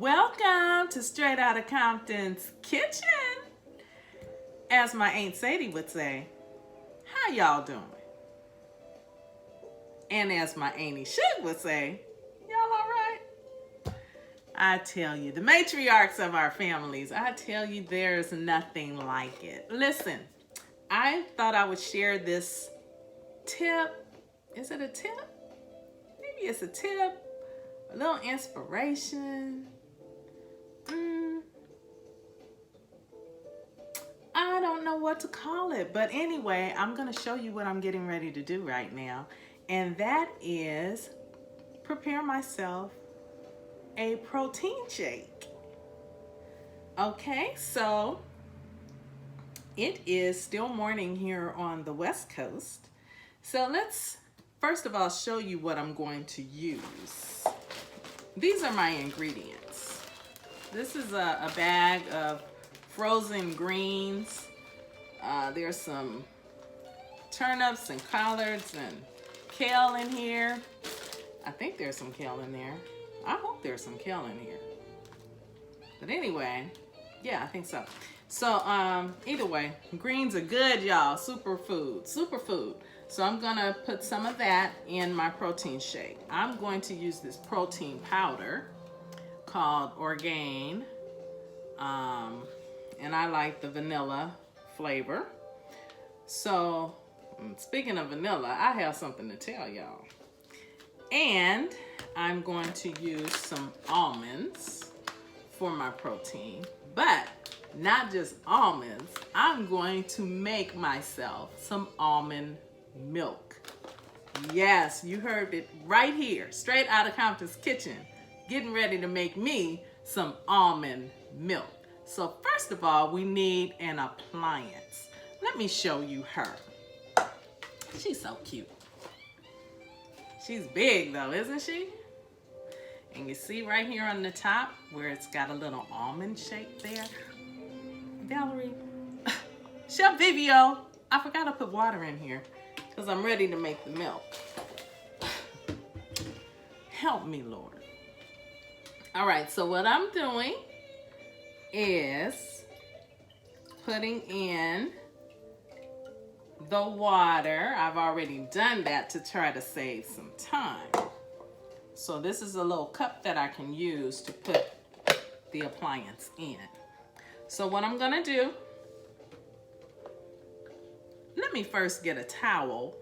Welcome to Straight Outta Compton's kitchen. As my Aunt Sadie would say, how y'all doing? And as my Auntie Shug would say, y'all all right? I tell you, the matriarchs of our families, I tell you, there's nothing like it. Listen, I thought I would share this tip. Is it a tip? Maybe it's a tip, a little inspiration. I don't know what to call it, but anyway, I'm going to show you what I'm getting ready to do right now, and that is prepare myself a protein shake. Okay, so it is still morning here on the West Coast, so let's first of all show you what I'm going to use. These are my ingredients. This is a bag of frozen greens. There's some turnips and collards and kale in here. I think there's some kale in there. I hope there's some kale in here. But anyway, yeah, I think so. So either way, greens are good, y'all. Superfood. So I'm gonna put some of that in my protein shake. I'm going to use this protein powder called Orgain. And I like the vanilla flavor. So, speaking of vanilla, I have something to tell y'all. And I'm going to use some almonds for my protein, but not just almonds. I'm going to make myself some almond milk. Yes, you heard it right here, straight out of Compton's kitchen, getting ready to make me some almond milk. So first of all, we need an appliance. Let me show you her. She's so cute. She's big though, isn't she? And you see right here on the top where it's got a little almond shape there. Valerie, Chef Vivio, I forgot to put water in here because I'm ready to make the milk. Help me, Lord. All right, so what I'm doing is putting in the water. I've already done that to try to save some time. So this is a little cup that I can use to put the appliance in. So what I'm gonna do, let me first get a towel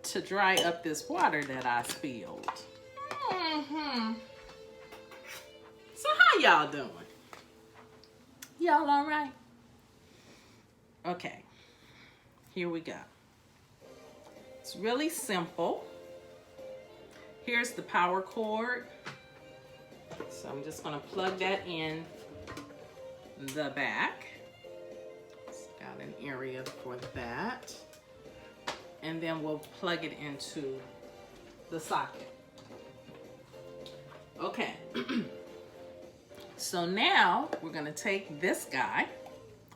to dry up this water that I spilled. So how y'all doing? Y'all all right? Okay, here we go. It's really simple. Here's the power cord. So I'm just gonna plug that in the back. It's got an area for that. And then we'll plug it into the socket. Okay. So now we're gonna take this guy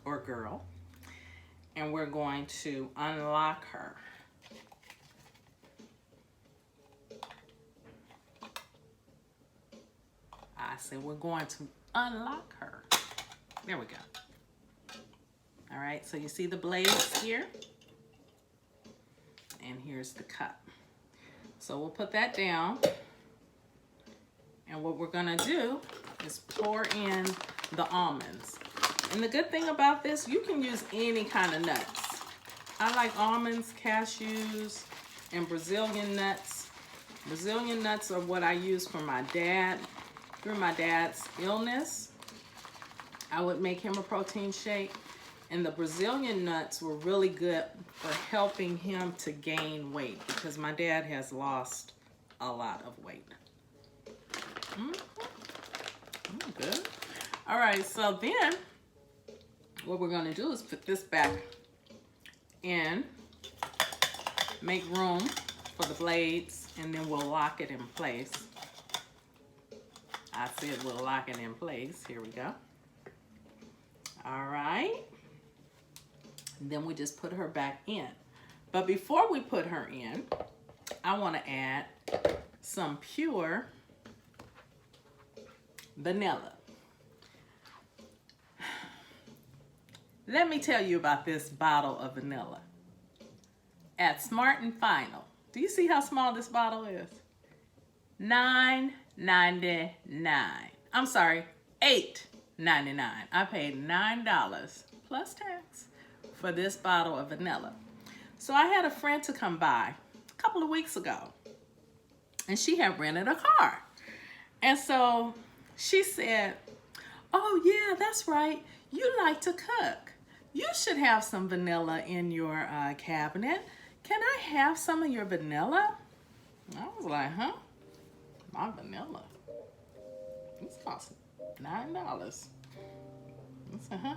or girl and we're going to unlock her. I said we're going to unlock her. There we go. All right, so you see the blades here? And here's the cup. So we'll put that down. And what we're gonna do is pour in the almonds. And the good thing about this, you can use any kind of nuts. I like almonds, cashews, and Brazilian nuts. Brazilian nuts are what I use for my dad. Through my dad's illness, I would make him a protein shake. And the Brazilian nuts were really good for helping him to gain weight because my dad has lost a lot of weight. Good. All right, so then what we're gonna do is put this back in, make room for the blades, and then we'll lock it in place. I said we'll lock it in place. Here we go. All right. Then we just put her back in. But before we put her in, I want to add some pure vanilla. Let me tell you about this bottle of vanilla. At Smart and Final, do you see how small this bottle is? $9.99. I'm sorry, $8.99. I paid $9 plus tax for this bottle of vanilla. So I had a friend to come by a couple of weeks ago, and she had rented a car. And so she said, oh yeah, that's right, you like to cook. You should have some vanilla in your cabinet. Can I have some of your vanilla? I was like, huh? My vanilla? This costs $9. I said, huh?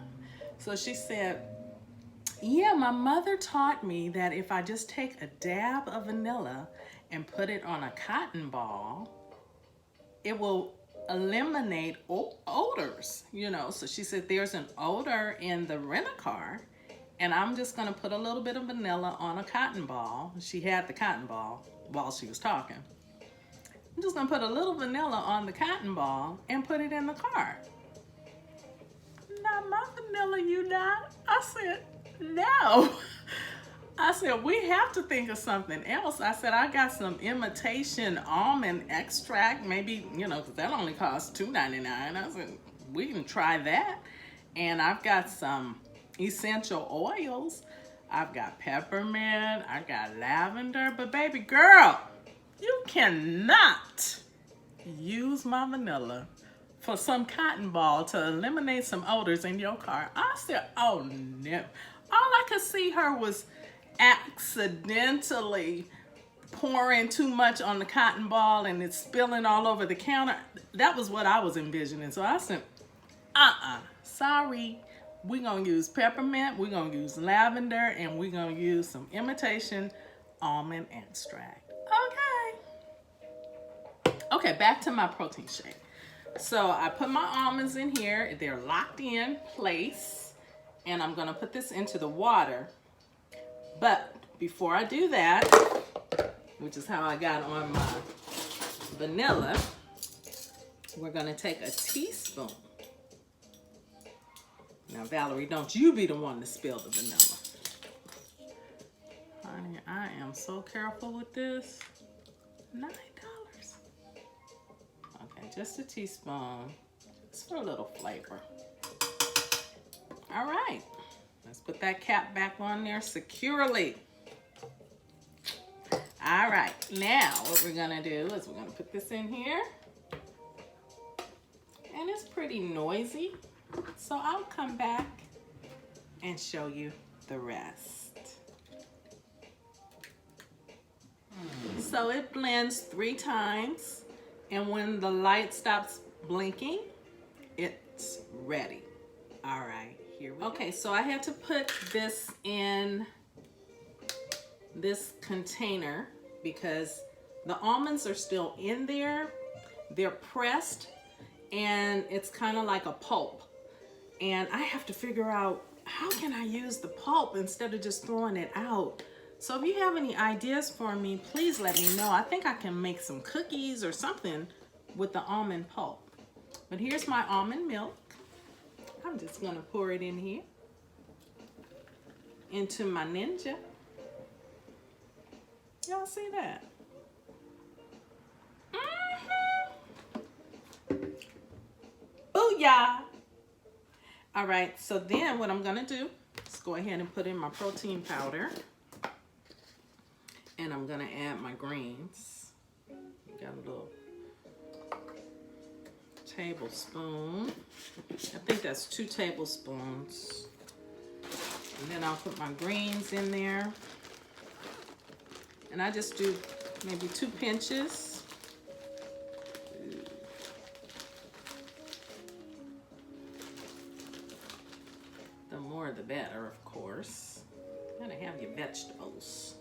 So she said, yeah, my mother taught me that if I just take a dab of vanilla and put it on a cotton ball, it will eliminate odors, you know. So she said there's an odor in the rent-a-car, and I'm just gonna put a little bit of vanilla on a cotton ball. She had the cotton ball while she was talking. I'm just gonna put a little vanilla on the cotton ball and put it in the car. Not my vanilla, you not. I said, no. I said, we have to think of something else. I said, I got some imitation almond extract, maybe, you know, because that only costs $2.99. I said, we can try that. And I've got some essential oils. I've got peppermint, I got lavender, but baby girl, you cannot use my vanilla for some cotton ball to eliminate some odors in your car. I said, oh no. All I could see her was accidentally pouring too much on the cotton ball and it's spilling all over the counter. That was what I was envisioning. So I said, sorry. We're gonna use peppermint, we're gonna use lavender, and we're gonna use some imitation almond extract. Okay, back to my protein shake. So I put my almonds in here. They're locked in place, and I'm gonna put this into the water. But before I do that, which is how I got on my vanilla, we're gonna take a teaspoon. Now, Valerie, don't you be the one to spill the vanilla. Honey, I am so careful with this. $9. Okay, just a teaspoon. Just for a little flavor. All right. Let's put that cap back on there securely. All right. Now, what we're going to do is we're going to put this in here. And it's pretty noisy. So I'll come back and show you the rest. So it blends 3 times, and when the light stops blinking, it's ready. All right, here we go. Okay, so I had to put this in this container because the almonds are still in there. They're pressed, and it's kind of like a pulp. And I have to figure out, how can I use the pulp instead of just throwing it out? So if you have any ideas for me, please let me know. I think I can make some cookies or something with the almond pulp. But here's my almond milk. I'm just gonna pour it in here into my Ninja. Y'all see that? Booyah! All right, so then what I'm gonna do is go ahead and put in my protein powder. And I'm gonna add my greens. Got a little tablespoon. I think that's 2 tablespoons. And then I'll put my greens in there. And I just do maybe 2 pinches. The more the better, of course. You gotta have your vegetables.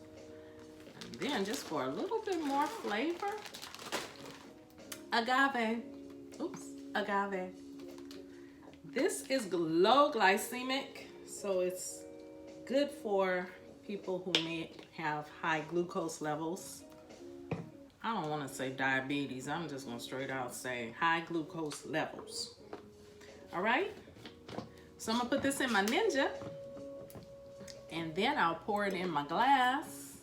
And then just for a little bit more flavor, agave. Oops, agave. This is low glycemic, so it's good for people who may have high glucose levels. I don't want to say diabetes. I'm just going to straight out say high glucose levels. All right. So I'm going to put this in my Ninja. And then I'll pour it in my glass.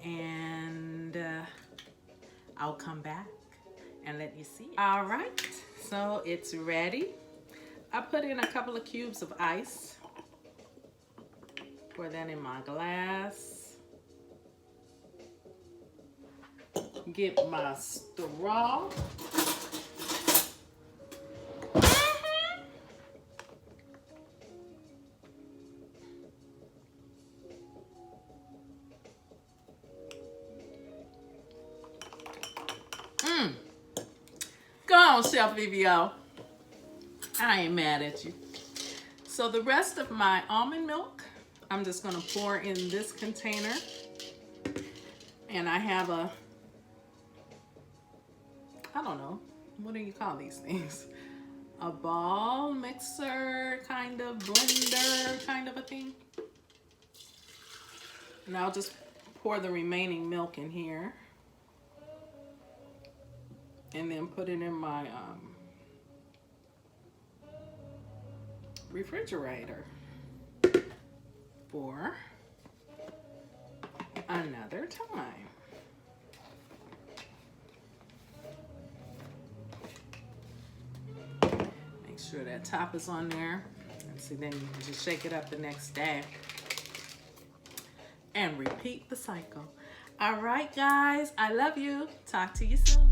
And I'll come back and let you see it. All right. So it's ready. I put in a couple of cubes of ice. Pour that in my glass. Get my straw. Go on, Chef VVO. I ain't mad at you. So the rest of my almond milk, I'm just gonna pour in this container. And I have a, I don't know, what do you call these things? A ball mixer, kind of blender, kind of a thing. And I'll just pour the remaining milk in here. And then put it in my refrigerator for another time. Make sure that top is on there. And see, then you can just shake it up the next day. And repeat the cycle. All right, guys, I love you. Talk to you soon.